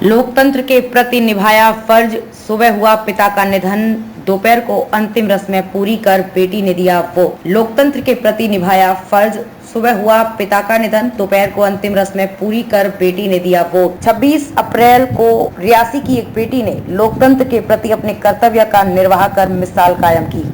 लोकतंत्र के प्रति निभाया फर्ज, सुबह हुआ पिता का निधन, दोपहर को अंतिम रस्में पूरी कर बेटी ने दिया वोट। लोकतंत्र के प्रति निभाया फर्ज, सुबह हुआ पिता का निधन, दोपहर को अंतिम रस्में पूरी कर बेटी ने दिया वोट। 26 अप्रैल को रियासी की एक बेटी ने लोकतंत्र के प्रति अपने कर्तव्य का निर्वाह कर मिसाल कायम की।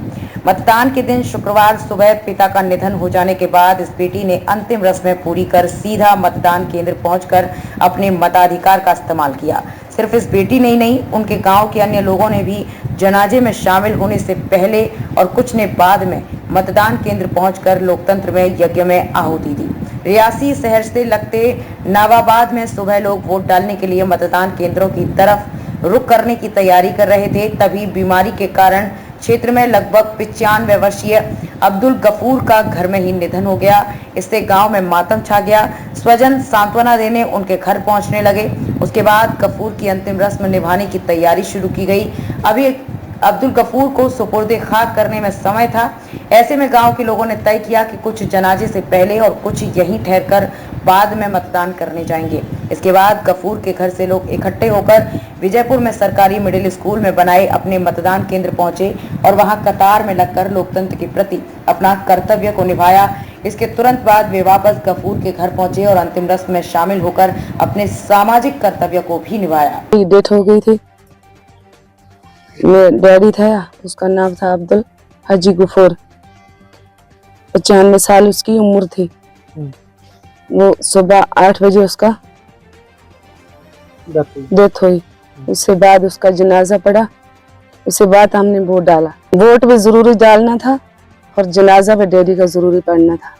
मतदान के दिन शुक्रवार सुबह पिता का निधन हो जाने के बाद इस बेटी ने अंतिम रस्में पूरी कर सीधा मतदान केंद्र पहुंचकर अपने मताधिकार का इस्तेमाल किया। सिर्फ इस बेटी ने ही नहीं, उनके गांव के अन्य लोगों ने भी जनाजे में शामिल होने से पहले और कुछ ने बाद में मतदान केंद्र पहुंचकर लोकतंत्र में यज्ञ में आहुति दी। रियासी शहर से लगते नवाबाद में सुबह लोग वोट डालने के लिए मतदान केंद्रों की तरफ रुख करने की तैयारी कर रहे थे। तभी बीमारी के कारण क्षेत्र में लगभग 95 वर्षीय अब्दुल गफूर का घर में ही निधन हो गया। इससे गांव में मातम छा गया। स्वजन सांत्वना देने उनके घर पहुंचने लगे। उसके बाद गफूर की अंतिम रस्म निभाने की तैयारी शुरू की गई। अभी अब्दुल गफूर को सुपुर्दे खाक करने में समय था। ऐसे में गांव के लोगों ने तय किया कि कुछ जनाजे से पहले और कुछ यहीं ठहरकर बाद में मतदान करने जाएंगे। इसके बाद गफूर के घर से लोग इकट्ठे होकर विजयपुर में सरकारी मिडिल स्कूल में बनाए अपने मतदान केंद्र पहुंचे और वहां कतार में लगकर लोकतंत्र के प्रति अपना कर्तव्य को निभाया। इसके तुरंत बाद वे वापस गफूर के घर पहुंचे और अंतिम रस्म में शामिल होकर अपने सामाजिक कर्तव्य को भी निभाया। डेथ हो गई थी। मेरा डैडी था, उसका नाम था अब्दुल हाजी गफूर। 95 साल उसकी उम्र थी। वो सुबह 8 बजे उसका डेथ हुई। उसके बाद उसका जनाजा पड़ा। उसके बाद हमने वोट डाला। वोट भी जरूरी डालना था और जनाजा भी डैडी का जरूरी पढ़ना था।